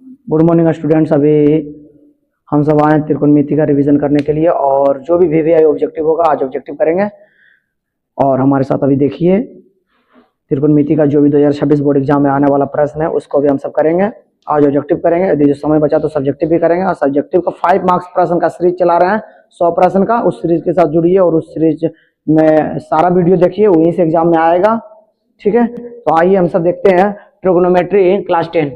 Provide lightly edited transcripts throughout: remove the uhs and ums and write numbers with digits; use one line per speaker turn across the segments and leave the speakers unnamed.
Good morning students. अभी हम सब आए त्रिकोणमिति का रिवीजन करने के लिए और जो भी वीवीआई ऑब्जेक्टिव होगा आज ऑब्जेक्टिव करेंगे। और हमारे साथ अभी देखिए त्रिकोणमिति का जो भी 2026 बोर्ड एग्जाम में आने वाला प्रश्न है उसको भी हम सब करेंगे। आज ऑब्जेक्टिव करेंगे, यदि जो समय बचा तो सब्जेक्टिव भी करेंगे। और सब्जेक्टिव का 5 मार्क्स प्रश्न का सीरीज चला रहे हैं, 100 प्रश्न का। उस सीरीज के साथ जुड़िए और उस सीरीज में सारा वीडियो देखिए, वहीं से एग्जाम में आएगा। ठीक है, तो आइए हम सब देखते हैं trigonometry class 10।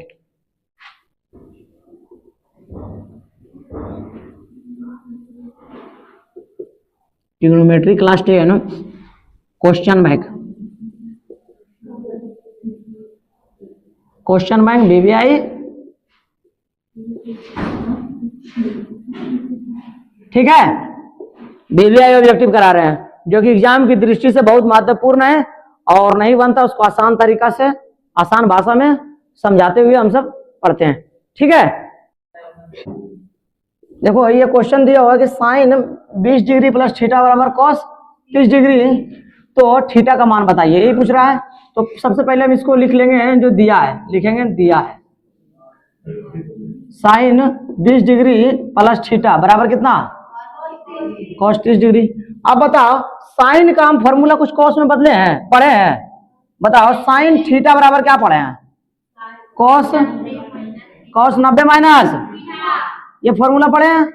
Trigonometry class 10 question bank VVI. ठीक है, वीवीआई ऑब्जेक्टिव करा रहे हैं जो कि एग्जाम की दृष्टि से बहुत महत्वपूर्ण है और नहीं बनता उसको आसान तरीका से आसान भाषा में समझाते हुए हम सब पढ़ते हैं। ठीक है, देखो ये क्वेश्चन दिया हुआ कि साइन 20 डिग्री प्लस थीटा बराबर कॉस 30 डिग्री, तो थीटा का मान बताइए, यही पूछ रहा है। तो सबसे पहले हम इसको लिख लेंगे, जो दिया है लिखेंगे, दिया है साइन 20 डिग्री प्लस थीटा बराबर कितना, कॉस 30 डिग्री। अब बताओ साइन का हम फॉर्मूला कुछ कॉस में बदले हैं, पढ़े हैं। बताओ साइन थीटा बराबर क्या पढ़े हैं, कॉस 90 माइनस, ये फॉर्मूला पढ़े हैं।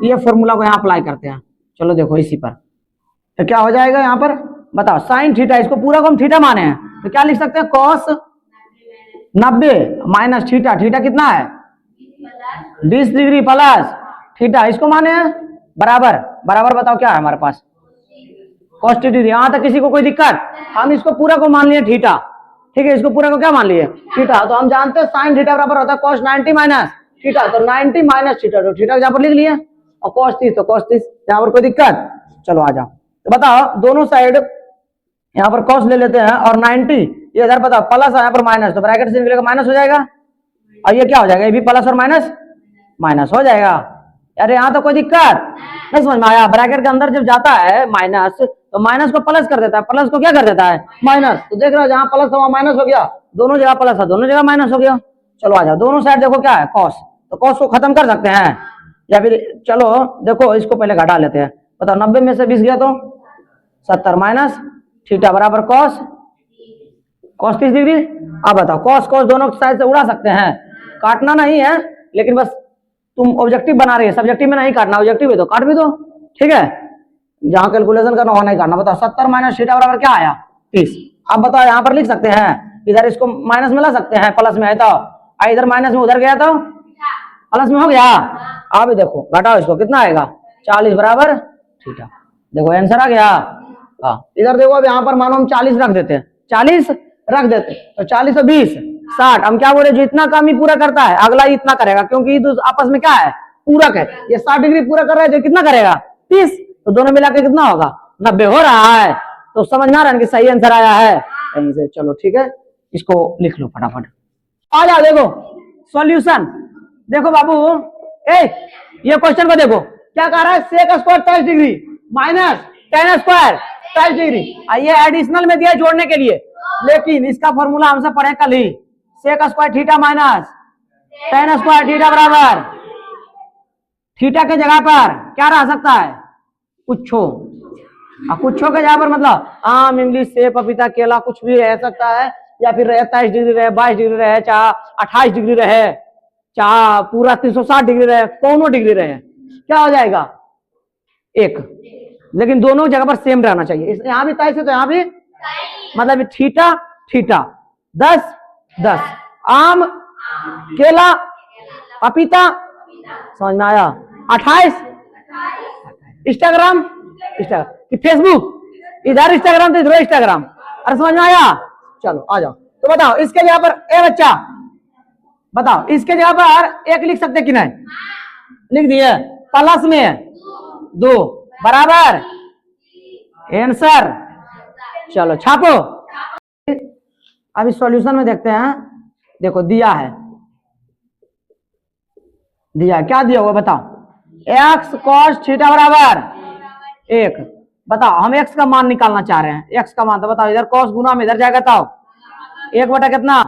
ये फॉर्मूला को यहाँ अप्लाई करते हैं। चलो देखो इसी पर तो क्या हो जाएगा यहाँ पर, बताओ साइन थीटा, इसको पूरा को हम थीटा माने हैं तो क्या लिख सकते हैं, कॉस 90 माइनस थीटा, थीटा कितना है 20 डिग्री प्लस थीटा, इसको माने हैं बराबर बराबर। बताओ क्या है हमारे पास, कॉस 30 डिग्री। यहां तक किसी को कोई दिक्कत, हम इसको पूरा को मान लिए थीटा। ठीक है, इसको पूरा को क्या मान लिए, थीटा। तो हम जानते हैं साइन थीटा बराबर होता है कॉस 90 माइनस थीटा, तो 90 माइनस थीटा, तो थीटा यहाँ पर लिख लिए, और कॉस 30 तो कॉस 30। यहाँ पर कोई दिक्कत, चलो आ जाओ। तो बताओ दोनों साइड यहाँ पर कॉस ले लेते हैं और 90 ये इधर बताओ प्लस है, यहाँ पर माइनस, तो ब्रैकेट से निकलेगा माइनस हो जाएगा। और ये क्या हो जाएगा, ये भी प्लस और माइनस माइनस हो जाएगा। अरे यहाँ तो कोई दिक्कत नहीं समझ में आया। ब्रैकेट के अंदर जब जाता है माइनस तो माइनस को प्लस कर देता है, प्लस को क्या कर देता है माइनस। तो देख रहे हो जहाँ प्लस था वहाँ माइनस हो गया, दोनों जगह प्लस था दोनों जगह माइनस हो गया। चलो आ जाओ, दोनों साइड देखो क्या है कॉस, तो कॉस को खत्म कर सकते हैं या फिर चलो देखो इसको पहले घटा लेते हैं। बताओ 90 में से 20 गया तो 70 माइनस थीटा बराबर कॉस 30 डिग्री। अब बताओ कॉस कॉस दोनों साइड से उड़ा सकते हैं, काटना नहीं है, लेकिन बस तुम ऑब्जेक्टिव बना रही है, सब्जेक्टिव में नहीं काटना, ऑब्जेक्टिव है तो काट भी दो। ठीक है, जहां कैलकुलेशन करना वहां नहीं काटना। बताओ 70 माइनस थीटा बराबर क्या आया 30। अब बताओ यहाँ पर लिख सकते हैं, इधर इसको माइनस में ला सकते हैं, प्लस में है तो इधर माइनस में उधर गया तो प्लस में हो गया। अब देखो घटाओ इसको, कितना आएगा 40 बराबर थीटा। देखो आंसर आ गया। हाँ इधर देखो, अब यहाँ पर मानो हम 40 रख देते हैं, 40 रख देते तो 40 और 20 60। हम क्या बोले, जो इतना काम ही पूरा करता है अगला ही इतना करेगा, क्योंकि तो आपस में क्या है पूरक है। ये 60 डिग्री पूरा कर रहा है तो कितना करेगा 30, तो दोनों मिला के कितना होगा 90 हो रहा है। तो समझ में आ रहा है कि सही आंसर आया है यहीं से। चलो ठीक है, इसको लिख लो फटाफट। आ जाओ देखो सॉल्यूशन। देखो बाबू ये क्वेश्चन को देखो क्या कह रहा है, sec square 30 degree minus ten square 30 degree. ये एडिशनल में दिया जोड़ने के लिए, लेकिन इसका फॉर्मूला हमसे पढ़े कल ही, sec square theta minus ten square theta बराबर थीटा के जगह पर क्या रह सकता है, कुछो। कुछो के जगह पर मतलब आम इमली सेब पपीता केला कुछ भी रह सकता है, या फिर 23 डिग्री रहे 22 डिग्री रहे, चाहे 28 डिग्री रहे, चाहे पूरा 360 डिग्री रहे, कौनों डिग्री रहे, क्या हो जाएगा एक। लेकिन दोनों जगह पर सेम रहना चाहिए। यहाँ भी 23 है तो यहाँ भी मतलब थीटा थीटा 10 10, आम केला पपीता, समझ में आया। 28 इंस्टाग्राम फेसबुक, इधर इंस्टाग्राम तो इधर इंस्टाग्राम, अरे समझ में आया। चलो आ जाओ। तो बताओ इसके जगह पर ए बच्चा, बताओ इसके जगह पर एक लिख सकते कि नहीं, लिख दिए, प्लस में 2 बराबर आंसर। चलो छापो। अभी सॉल्यूशन में देखते हैं। देखो दिया है, दिया क्या दिया हुआ बताओ, x cos थीटा बराबर 1। बताओ हम x का मान निकालना चाह रहे हैं, x का मान। तो बताओ इधर cos गुना में इधर जाएगा तो 1 बटा कितना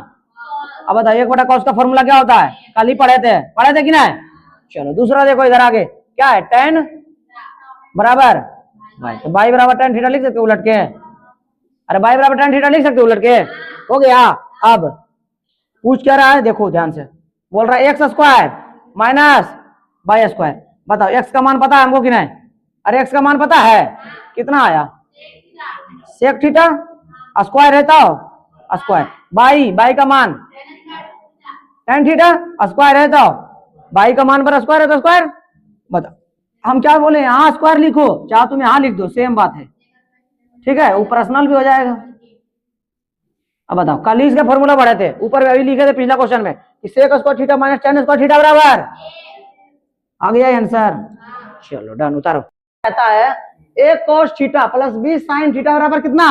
अब बताइए 1 बटा कॉस का फॉर्मूला क्या होता है, कल ही पढ़े थे कि नहीं। चलो दूसरा देखो इधर आगे क्या है, tan बराबर y, तो y बराबर tan थीटा लिख सकते हो उलट के, अरे y बराबर tan थीटा लिख सकते हो उलट के, हो गया। अब पूछ क्या रहा है, देखो ध्यान से, बोल रहा है X square minus Y square. बताओ एक्स का मान पता है हमको कि नहीं, अरे एक्स का मान पता है, कितना आया सेक थीटा, स्क्वायर रहता हो स्क्वायर, बाई का मान tan थीटा, स्क्वायर है तो बाई का मान पर स्क्वायर है तो स्क्वायर। बताओ हम क्या बोले, यहाँ स्क्वायर लिखो चाहे तुम यहाँ लिख दो, सेम बात है, ठीक है, वो पर्सनल भी हो जाएगा। अब बताओ कल ही इसका फॉर्मूला पढ़े थे, ऊपर अभी लिखे थे पिछला क्वेश्चन में, sec square theta minus tan square theta बराबर, आ गया आंसर। चलो डन, उतारो। कहता है a cos theta plus b sin theta बराबर कितना,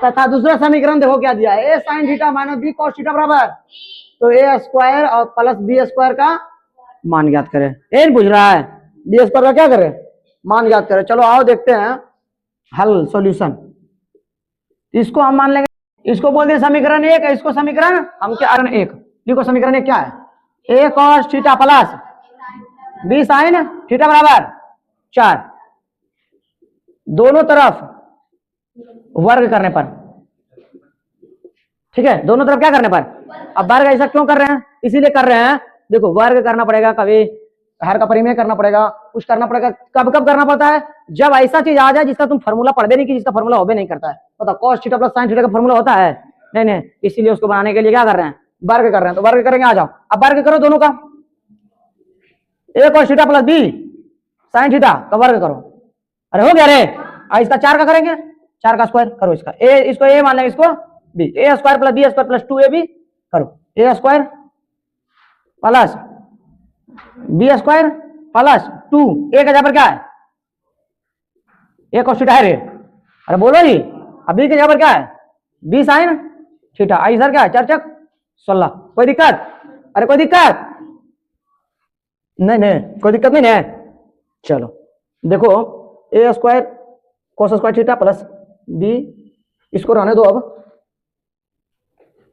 तथा दूसरा समीकरण देखो क्या दिया है, a sin theta minus b cos theta बराबर, तो a स्क्वायर और प्लस b स्क्वायर का मान ज्ञात करें। ए पूछ रहा है b स्क्वायर का क्या करें, मान ज्ञात करें। चलो आओ देखते हैं हल सॉल्यूशन। इसको हम मान लेंगे, इसको बोल दिए समीकरण 1, इसको समीकरण हम क्या 1 लिखो, समीकरण 1 क्या है, a cos theta plus b sin theta बराबर 4, दोनों तरफ वर्ग करने पर, ठीक है, दोनों तरफ क्या करने पर। अब वर्ग ऐसा क्यों कर रहे हैं, इसीलिए कर रहे हैं, देखो वर्ग करना पड़ेगा, कभी हर का परिमेय करना पड़ेगा, कुछ करना पड़ेगा, कब कब करना पड़ता है, जब ऐसा चीज आ जाए जिसका तुम फॉर्मूला पढ़ भी नहीं की, जिसका फॉर्मूला होबे नहीं करता है। पता cos theta plus sin theta का फॉर्मूला होता है नहीं, इसीलिए उसको बनाने के लिए क्या कर रहे हैं, वर्ग कर रहे हैं। तो वर्ग करेंगे, आ जाओ अब वर्ग करो दोनों का, a cos theta plus b sin theta का वर्ग करो, अरे हो गया रे, इसका 4 का करेंगे, 4 का स्क्वायर करो, इसका a, इसको a मान लेंगे, इसको b, a square plus b square plus 2ab करो, a square plus b square plus 2, a का जगह पर क्या है, a cos थीटा है रे, अरे बोलो जी, अब b की जगह पर क्या है b sin थीटा, इधर क्या है 4 चक 16, कोई दिक्कत, अरे कोई दिक्कत नहीं, कोई दिक्कत नहीं है। चलो देखो a square cos square theta plus b, इसको रहने दो, अब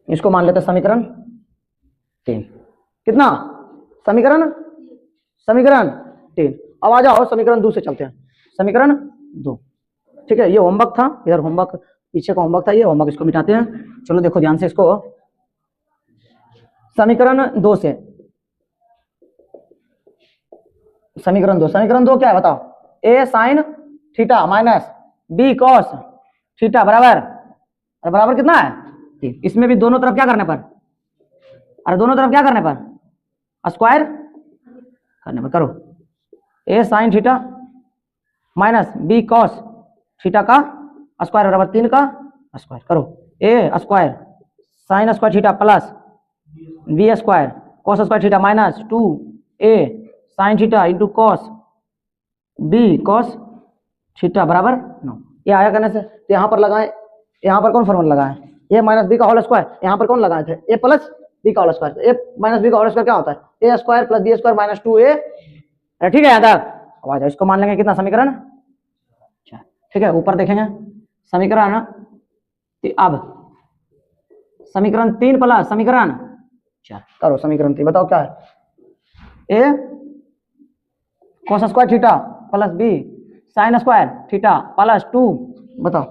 इसको मान लेते समीकरण 3, कितना समीकरण 3। अब आ जाओ समीकरण 2 से चलते हैं, समीकरण 2, ठीक है, ये होमवर्क था, इधर होमवर्क पीछे का होमवर्क था, ये होमवर्क इसको मिटाते हैं। चलो देखो ध्यान से, इसको समीकरण 2 से, समीकरण 2 क्या है बताओ, a sin theta minus b cos theta बराबर, अरे बराबर कितना है 3, इसमें भी दोनों तरफ क्या करने पर, अरे दोनों तरफ क्या करने पर स्क्वायर करने पर करो, a sin theta minus b cos theta का स्क्वायर बराबर 3 का स्क्वायर करो, a square sin square theta plus b square cos square theta minus 2a sin theta into cos b cos theta बराबर 9, ये आया करने से, तो यहाँ पर लगाए, यहाँ पर कौन फॉर्मूला लगाए, a माइनस बी का होल स्क्वायर, यहाँ पर कौन लगाए थे a प्लस बी का whole square, a minus B का होल स्क्वायर क्या होता है a square plus B square minus 2a, ठीक है यहाँ तक। अब आ जाओ इसको मान लेंगे कितना समीकरण 4, ठीक है, ऊपर देखेंगे समीकरण, अब समीकरण 3 प्लस समीकरण 4 करो, समीकरण 3 बताओ क्या है, a cos square theta plus b sin square theta plus 2, बताओ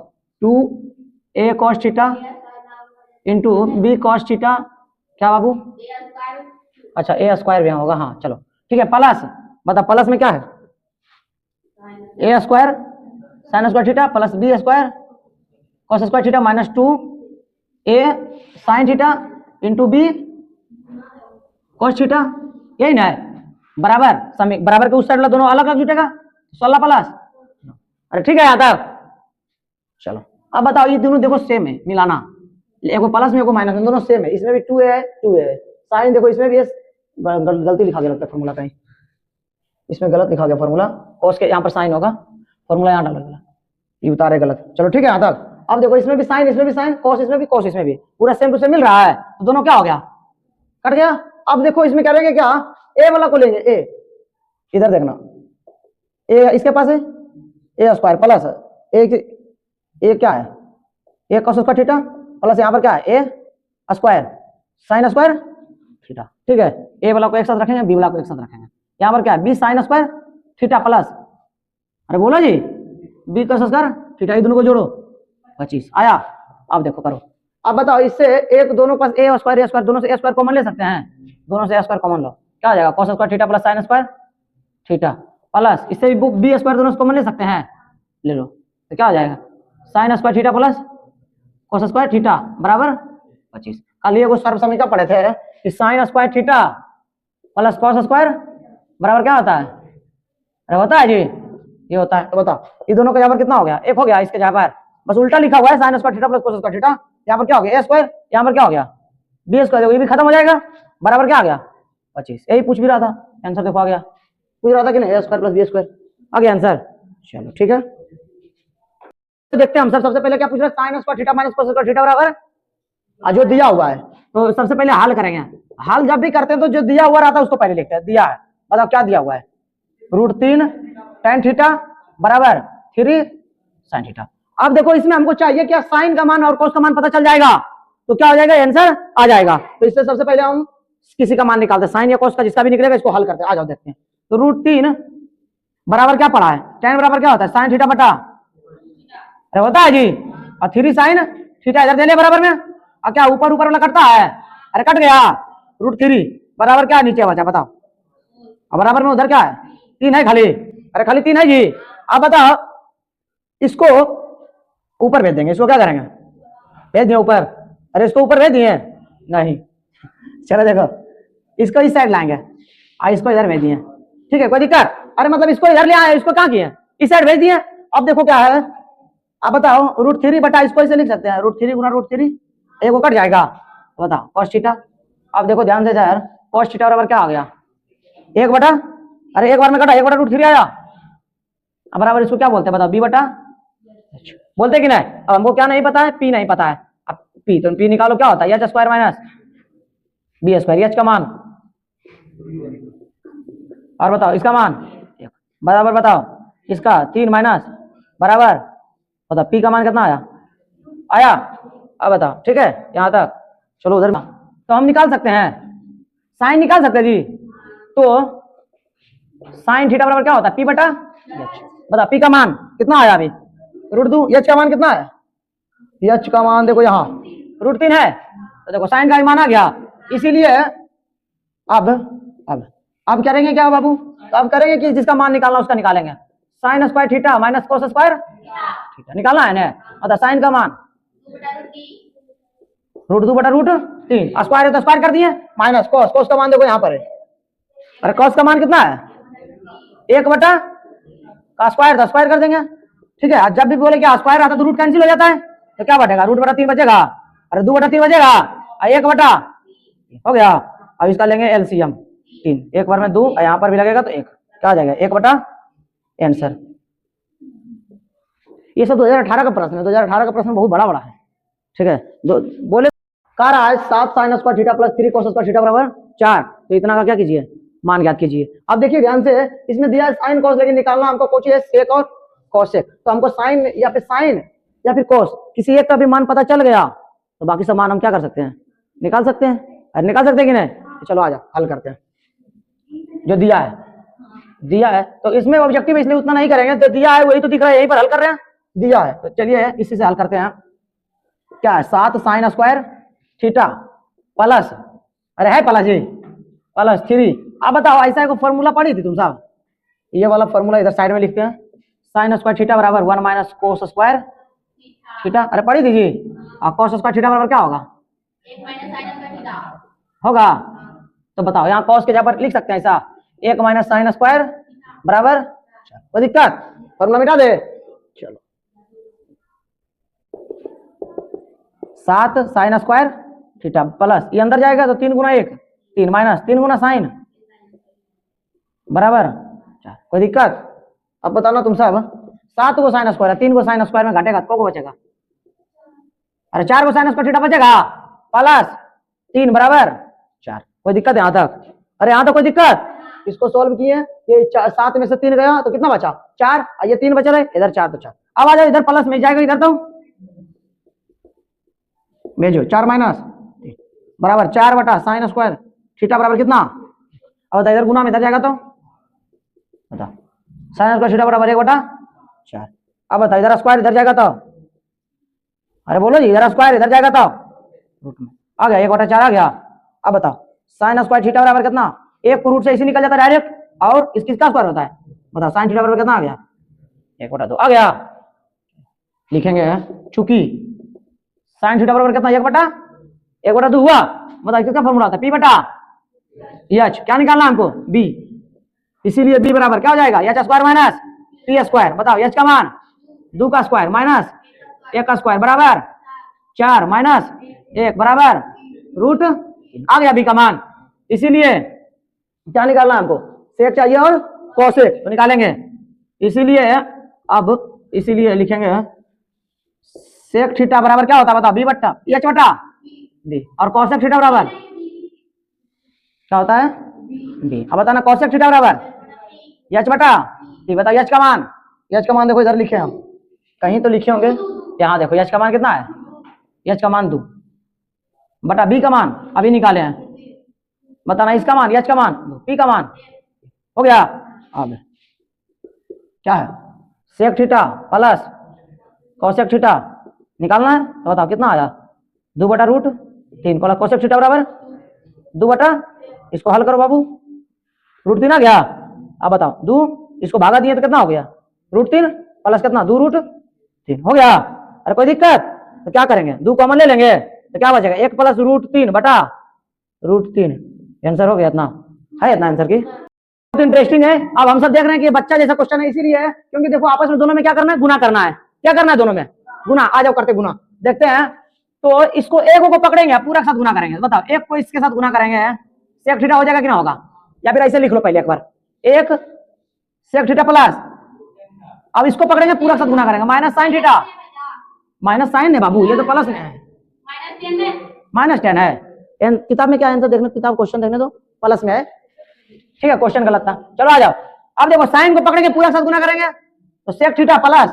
2a cos theta into b cos theta, क्या बाबू, अच्छा a स्क्वायर भी होगा, हाँ चलो ठीक है, प्लस बता प्लस में क्या है, a square sin square theta plus b square cos square theta minus 2a sin theta into b cos theta, यही ना है, बराबर बराबर के उस साइड दोनों अलग अलग जुटेगा 16 प्लस, अरे ठीक है यहाँ तक। चलो अब बताओ ये दोनों देखो सेम है, मिलाना, एक प्लस में एक माइनस में, दोनों सेम है, इसमें भी 2a है 2a है, साइन देखो इसमें भी गलती लिखा गया लगता है फॉर्मूला कहीं, इसमें गलत लिखा गया फॉर्मूला, cos के यहाँ पर साइन होगा, फॉर्मूला यहाँ डाला गया, ये उतारे गलत, चलो ठीक है यहाँ तक। अब देखो इसमें भी साइन, इसमें भी साइन, cos इसमें भी cos इसमें भी, पूरा सेम टू सेम मिल रहा है, तो दोनों क्या हो गया कट गया। अब देखो इसमें करेंगे क्या, a वाला को लेंगे, a इधर देखना, a इसके पास है a स्क्वायर प्लस a क्या है a cos square theta plus यहाँ पर क्या है a square sine square theta, ठीक है। ए वाला को एक साथ रखेंगे, बी वाला को एक साथ रखेंगे। यहाँ पर क्या है, B sine square theta plus, अरे बोलो जी, बी का स्क्वायर थीटा, ये दोनों को जोड़ो 25 आया। अब देखो करो, अब बताओ इससे एक दोनों पास ए स्क्वायर दोनों से ए स्क्वायर कॉमन ले सकते हैं, दोनों से ए स्क्वायर कॉमन लो, क्या आ जाएगा cos square theta plus sign square theta plus, इससे भी बी स्क्वायर दोनों से कॉमन ले सकते हैं, ले लो, तो क्या आ जाएगा sign square theta plus cos square theta बराबर 25। कल ये सर्व समीकरण पढ़े थे कि sign square theta plus cos square बराबर क्या होता है, अरे होता है जी, ये होता है। तो बताओ ये दोनों का यहाँ पर कितना हो गया, एक हो गया, इसके यहाँ पर बस उल्टा लिखा हुआ है sign square theta plus cos square theta, यहाँ पर क्या हो गया ए स्क्वायर, यहाँ पर क्या हो गया बी स्क्वायर, ये भी खत्म हो जाएगा, बराबर क्या आ गया 25। यही पूछ भी रहा था, आंसर देखो आ गया, पूछ रहा था कि नहीं ए स्क्वायर प्लस बी स्क्वायर, आ गया आंसर। चलो ठीक है, तो देखते हैं हम सर, सबसे पहले क्या पूछ रहे हैं, sign square theta minus cos square theta बराबर जो दिया हुआ है, तो सबसे पहले हल करेंगे। हल जब भी करते हैं तो जो दिया हुआ रहता है उसको पहले लिखते हैं, दिया है, बताओ क्या दिया हुआ है, √3 tan थीटा बराबर 3 sin थीटा। अब देखो इसमें हमको चाहिए क्या, साइन का मान और cos का मान पता चल जाएगा, तो क्या हो जाएगा आंसर आ जाएगा। तो इससे सबसे पहले हम किसी का मान निकालते हैं, साइन या cos का, जिसका भी निकलेगा इसको हल करते हैं। आ जाओ देखते हैं, तो √3 बराबर क्या पड़ा है, tan बराबर क्या होता है sin थीटा बटा, अरे होता है जी, और 3 sin थीटा इधर दे ले बराबर में, और क्या ऊपर ऊपर वाला कटता है, अरे कट गया, √3 बराबर क्या नीचे बचा बताओ, और बराबर में उधर क्या है 3 है खाली, अरे खाली 3 है जी। अब बताओ इसको ऊपर भेज देंगे, इसको क्या करेंगे भेज दिए ऊपर, अरे इसको ऊपर भेज दिए नहीं, चलो देखो इसको इस साइड लाएंगे, इसको इधर भेज दिए, ठीक है कोई दिक्कत, अरे मतलब इसको इधर ले आए, इसको क्या किए इस साइड भेज दिए। अब देखो क्या है, अब बताओ √3 बटा, इसको इसे लिख सकते हैं √3 गुना √3, एक वो कट जाएगा, बताओ cos थीटा। अब देखो ध्यान से यार, cos थीटा बराबर क्या आ गया 1 बटा, अरे एक बार में कटा 1 बटा √3 आया, अब बराबर इसको क्या बोलते हैं बताओ, b बटा, बोलते कि नहीं। अब हमको क्या नहीं पता है, p नहीं पता है, अब p तो p निकालो, क्या होता है h square minus b square, h का मान, और बताओ इसका मान बराबर, बताओ इसका 3 माइनस बराबर, बताओ p का मान कितना आया, अब बताओ ठीक है यहाँ तक, चलो उधर, तो हम निकाल सकते हैं साइन, निकाल सकते हैं जी, तो साइन थीटा बराबर क्या होता है p बटा h, बताओ p का मान कितना आया अभी √2, h का मान कितना है, h का मान देखो यहाँ √3 है, तो देखो साइन का भी मान आ गया, इसीलिए अब करेंगे क्या बाबू, तो अब करेंगे कि जिसका मान निकालना उसका निकालेंगे, sign square theta minus cos square theta निकालना है ना, मतलब साइन का मान √2 बटा √3, स्क्वायर है तो स्क्वायर कर दिए, माइनस cos का मान देखो यहाँ पर है, अरे cos का मान कितना है 1 बटा का स्क्वायर था, स्क्वायर कर देंगे, ठीक है। जब भी बोले क्या स्क्वायर आता तो रूट कैंसिल हो जाता है, तो क्या बचेगा √3 बटा बचेगा, अरे 2 बटा 3 बचेगा, 1 बटा हो गया। अब इसका लेंगे एलसीएम 3, एक बार में 2, यहाँ पर भी लगेगा तो 1, क्या आ जाएगा 1 बटा, आंसर। ये सब 2018 का प्रश्न है, 2018 का प्रश्न बहुत बड़ा है, ठीक है। बोले कह रहा है 7 sin square theta plus 3 cos square theta बराबर 4, तो इतना का क्या कीजिए मान ज्ञात कीजिए। अब देखिए ध्यान से, इसमें दिया है साइन कॉस, लेकिन निकालना हमको कुछ है सेक और कॉसेक, तो हमको साइन या फिर कॉस किसी एक का भी मान पता चल गया तो बाकी सब मान हम क्या कर सकते हैं निकाल सकते हैं, अरे निकाल सकते हैं कि नहीं, तो चलो आजा हल करते हैं। जो दिया है तो इसमें ऑब्जेक्टिव इसलिए उतना नहीं करेंगे, तो दिया है वही तो दिख रहा है, यहीं पर हल कर रहे हैं, दिया है तो चलिए इसी से हल करते हैं। क्या है 7 sin स्क्वायर थीटा प्लस, अरे है प्लस जी प्लस 3। अब बताओ ऐसा को फॉर्मूला पढ़ी थी तुम साहब, ये वाला फॉर्मूला इधर साइड में लिखते हैं, sin स्क्वायर थीटा बराबर 1 माइनस cos स्क्वायर थीटा, अरे पढ़ी थी जी। और cos स्क्वायर थीटा बराबर क्या होगा
1 माइनस sin स्क्वायर थीटा
होगा, तो बताओ यहाँ cos के जगह पर लिख सकते हैं ऐसा 1 माइनस sin स्क्वायर बराबर, कोई दिक्कत, फॉर्मूला मिटा दे, चलो 7 sin स्क्वायर थीटा प्लस ये अंदर जाएगा तो 3 गुना 1 3 माइनस 3 गुना साइन बराबर 4, कोई दिक्कत। अब बताना तुम सब, 7 को sin स्क्वायर है, 3 को sin स्क्वायर में घटेगा तो को बचेगा, अरे 4 को sin स्क्वायर थीटा बचेगा प्लस 3 बराबर 4, कोई दिक्कत यहाँ तक, अरे यहाँ तो कोई दिक्कत। इसको सॉल्व किए, ये 7 में से 3 गया तो कितना बचा 4, ये 3 बचा रहे इधर 4 तो 4, अब आ जाओ इधर प्लस में जाएगा, इधर तो भेजो 4 माइनस बराबर 4 बटा साइन स्क्वायर थीटा बराबर कितना। अब बता इधर गुना में इधर जाएगा तो बता साइन स्क्वायर थीटा बराबर 1/4। अब बता इधर स्क्वायर इधर जाएगा तो अरे बोलो जी इधर स्क्वायर इधर जाएगा तो रूट में आ गया 1/4 आ गया। अब बताओ साइन स्क्वायर थीटा बराबर कितना, एक रूट से इसी निकल जाता है डायरेक्ट और इस किसका स्क्वायर होता है बताओ साइन थीटा बराबर कितना आ गया 1/2 आ गया। लिखेंगे चूंकि साइन थीटा बराबर कितना 1/2 हुआ। बताओ किसका फॉर्मूला होता है P बटा एच, क्या निकालना हमको B, इसीलिए B बराबर क्या हो जाएगा H square minus P square. बताओ एच का मान 2 का स्क्वायर माइनस 1 का स्क्वायर बराबर 4 माइनस 1 बराबर रूट आ गया B का मान। इसीलिए क्या निकालना हमको सेक चाहिए और कोसेक तो निकालेंगे। इसीलिए लिखेंगे सेक थीटा बराबर क्या होता है बताओ B बट्टा एच बटा B और कोसेक थीटा बराबर क्या होता है B। अब बताना कोसेक थीटा बराबर एच बटा B। बताओ एच का मान देखो इधर लिखे हम कहीं तो लिखे होंगे, यहाँ देखो एच का मान कितना है, एच का मान 2 बटा B का मान अभी निकाले हैं। बताना इसका मान एच का मान P का मान हो गया। अब क्या है sec theta plus cosec theta निकालना है तो बताओ कितना आया 2 बटा रूट 3 कोसेक थीटा बराबर 2 बटा, इसको हल करो बाबू रूट 3 आ गया। अब बताओ 2 इसको भागा दिए तो कितना हो गया रूट 3 प्लस कितना 2 रूट 3 हो गया। अरे कोई दिक्कत तो क्या करेंगे 2 कॉमन ले लेंगे तो क्या बचेगा 1 प्लस रूट 3 बटा रूट 3। आंसर हो गया इतना है, इतना आंसर की बहुत इंटरेस्टिंग है। अब हम सब देख रहे हैं कि बच्चा जैसा क्वेश्चन है इसीलिए है क्योंकि देखो आपस में दोनों में क्या करना है गुना करना है। क्या करना है दोनों में गुना, आ जाओ करते गुना देखते हैं। तो इसको एक को पकड़ेंगे पूरा साथ गुना करेंगे। बताओ एक को इसके साथ गुना करेंगे सेक थीटा हो जाएगा कि ना होगा, या फिर ऐसे लिख लो पहले एक बार एक सेक थीटा प्लस, अब इसको पकड़ेंगे पूरा साथ गुना करेंगे minus sine theta, minus sine है बाबू ये तो प्लस में है -10 है। किताब में क्या आंसर देखने, किताब क्वेश्चन देखने दो प्लस में है ठीक है, क्वेश्चन गलत था। चलो आ जाओ अब देखो साइन को पकड़ेंगे पूरा साथ गुना करेंगे तो सेक theta plus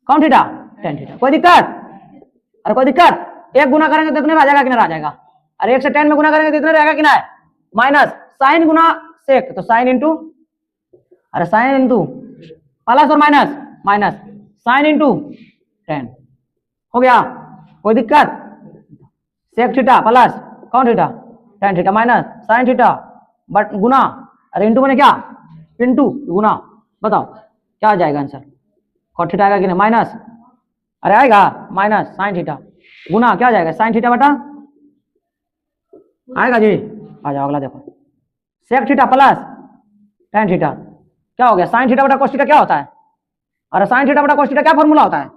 cos theta tan theta. कोई दिक्कत, अरे कोई दिक्कत एक गुना करेंगे तो इतने रह जाएगा कि ना रह जाएगा, अरे 1 से 10 में गुना करेंगे तो इतने रहेगा कि ना है माइनस साइन गुना सेक तो साइन इंटू, अरे साइन इंटू प्लस और माइनस माइनस साइन इंटू 10 हो गया। कोई दिक्कत sec theta plus cos theta tan theta minus sine theta but गुना, अरे इंटू मैंने क्या इंटू गुना। बताओ क्या आ जाएगा आंसर कॉट थीटा आएगा कि नहीं माइनस, अरे आएगा माइनस साइन थीटा गुना क्या आ जाएगा साइन थीटा बटा आएगा जी। आ जाओ अगला देखो sec theta plus tan theta क्या हो गया साइन थीटा बटा कोस थीटा क्या होता है, अरे साइन थीटा बटा कोस थीटा क्या फॉर्मूला होता है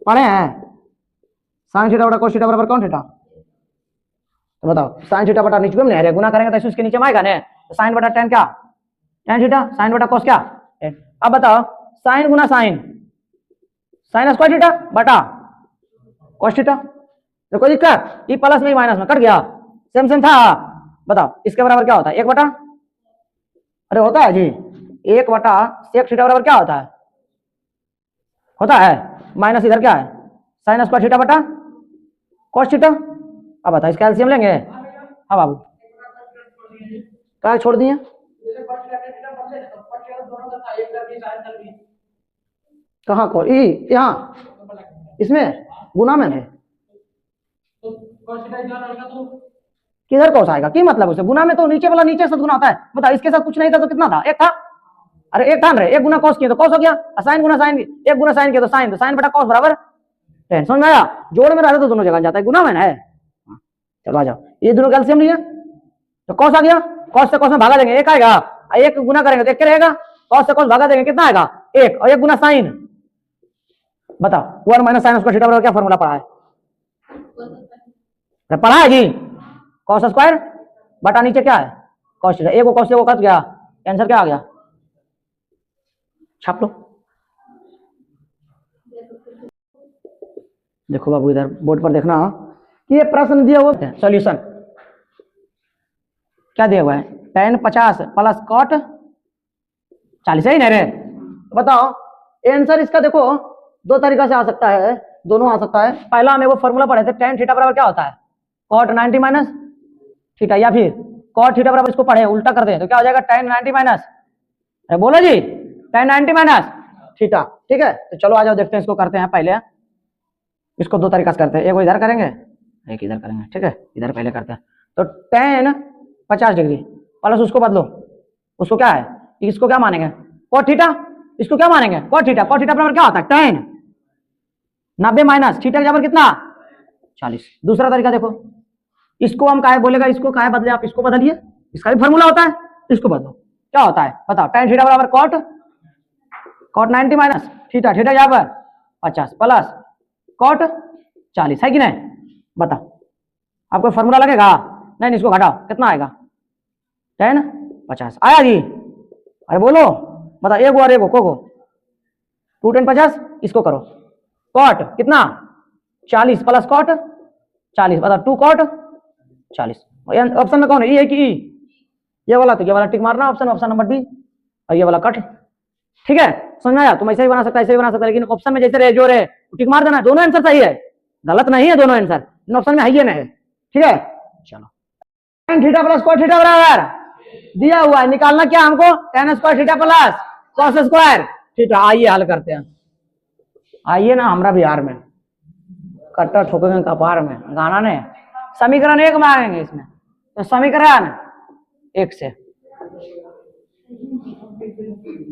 पढ़े हैं साइन थीटा बटा कोस थीटा बराबर कौन थीटा। तो बताओ साइन थीटा बटा नीचे में नहीं गुना करेंगे तो इसके नीचे में आएगा ना तो साइन बटा tan क्या tan थीटा साइन बटा कोस क्या tan। अब बताओ साइन गुना साइन साइन स्क्वायर थीटा बटा कोस थीटा तो कोई दिक्कत ये प्लस में माइनस में कट गया सेम सेम था। बताओ इसके बराबर क्या होता है 1 बटा, अरे होता है जी 1 बटा सेक थीटा बराबर क्या होता है माइनस इधर क्या है साइन स्क्वायर थीटा बटा कोस थीटा। अब बताओ इसका एलसीएम लेंगे। हाँ बाबू क्या छोड़ दिए कहाँ को यहाँ इसमें गुना में है किधर कौन आएगा की मतलब उसे गुना में तो नीचे वाला नीचे साथ गुना होता है। बताओ इसके साथ कुछ नहीं था तो कितना था 1 था, अरे 1 था ना एक गुना कॉस किया तो कॉस हो गया, साइन गुना साइन 1 गुना साइन किया तो साइन बटा कॉस बराबर tan। समझ में आया जोड़ में रहता तो दोनों जगह जाता है गुना में है। चलो आ जाओ ये दोनों कैल्सियम लिए तो कॉस आ गया, कॉस से कॉस में भागा देंगे 1 आएगा, 1 गुना करेंगे तो 1 रहेगा, कॉस से कॉस भागा देंगे कितना आएगा 1 और 1 गुना साइन। बताओ 1 माइनस साइन स्क्वायर थीटा बराबर क्या फॉर्मूला पढ़ा है, पढ़ा है जी कॉस स्क्वायर बटा नीचे क्या है कॉस थीटा, 1 को कॉस से वो कट गया आंसर क्या आ गया छाप लो। देखो बाबू इधर बोर्ड पर देखना कि ये प्रश्न दिया हुआ है सॉल्यूशन क्या दिया हुआ है tan 50 प्लस कॉट 40 है ही नहीं रे। बताओ आंसर इसका देखो 2 तरीका से आ सकता है, दोनों आ सकता है। पहला हमें वो फॉर्मूला पढ़े थे tan थीटा बराबर क्या होता है कॉट 90 माइनस थीटा, या फिर कॉट थीटा बराबर इसको पढ़े उल्टा कर दे तो क्या हो जाएगा tan 90 माइनस, अरे बोलो जी tan 90 माइनस थीटा। ठीक है, तो चलो आ जाओ देखते हैं इसको करते हैं। पहले इसको दो तरीका से करते हैं, एक वो इधर करेंगे एक इधर करेंगे। ठीक है, इधर पहले करते हैं। तो tan 50 डिग्री प्लस उसको बदलो, उसको क्या है, इसको क्या मानेंगे cot थीटा, इसको क्या मानेंगे cot थीटा। cot थीटा बराबर क्या होता है tan 90 माइनस थीटा के बराबर कितना 40। दूसरा तरीका देखो, इसको हम काहे बोलेगा, इसको काहे बदले, आप इसको बदलिए, इसका भी फॉर्मूला होता है, इसको बदलो क्या होता है बताओ। tan थीटा बराबर cot 90 माइनस थीटा, थीटा यहाँ पर 50 प्लस cot 40 है कि नहीं, बताओ आपको फॉर्मूला लगेगा, नहीं इसको घटाओ कितना आएगा tan 50 आया जी, अरे बोलो बताओ, एक और एक को 2 tan 50, इसको करो cot कितना 40 प्लस cot 40, बताओ 2 cot 40। ऑप्शन में कौन है, ये कि ये वाला, तो ये वाला टिक मारना ऑप्शन नंबर डी, और ये वाला कट। ठीक है, समझ में आया, तुम ऐसे ही बना सकता है, ऐसे भी बना सकता है, लेकिन ऑप्शन में जैसे रहे जो रहे टिक मार देना, दोनों आंसर सही है, गलत नहीं है दोनों आंसर, ऑप्शन में है ये नहीं। ठीक है, चलो tan theta plus cot theta बराबर दिया हुआ है, निकालना क्या हमको tan square theta plus cos square theta. आइए हल करते हैं, आइए ना हमरा बिहार में कट्टा ठोकेंगे कपार में, गाना ने समीकरण 1 में आएंगे इसमें, तो समीकरण 1 से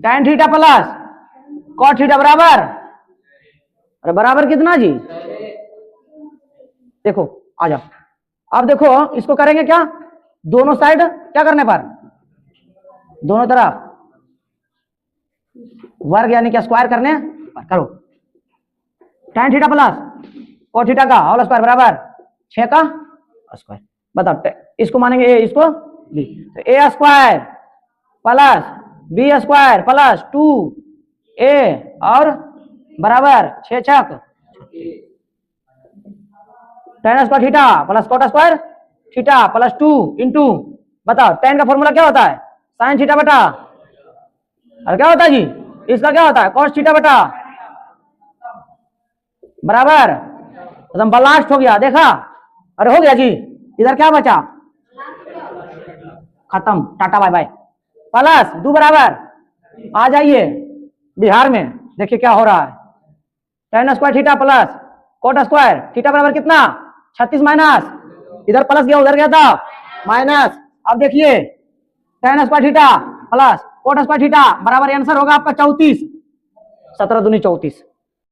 tan theta plus cot theta बराबर, अरे बराबर कितना जी, देखो आ जाओ, अब देखो इसको करेंगे क्या, दोनों साइड क्या करने पर, दोनों तरफ वर्ग यानी क्या स्क्वायर करने पर करो। tan theta plus cot theta का होल स्क्वायर बराबर 6 का स्क्वायर, बताओ इसको मानेंगे a, इसको b, तो a square plus b square plus 2a और बराबर 6 छक tan square theta plus cot square theta plus 2 into, बताओ tan का फॉर्मूला क्या होता है sin थीटा बटा, और क्या होता है जी इसका क्या होता है cos थीटा बटा, बराबर एकदम ब्लास्ट हो गया, देखा, अरे हो गया जी, इधर क्या बचा, खत्म, टाटा बाय बाय, प्लस 2 बराबर, आ जाइए बिहार में देखिए क्या हो रहा है, tan square theta plus cot square theta बराबर कितना 36 माइनस, इधर प्लस गया उधर गया था माइनस, अब देखिए tan square theta plus cot square theta बराबर आंसर होगा आपका 34, 17 दूनी 34।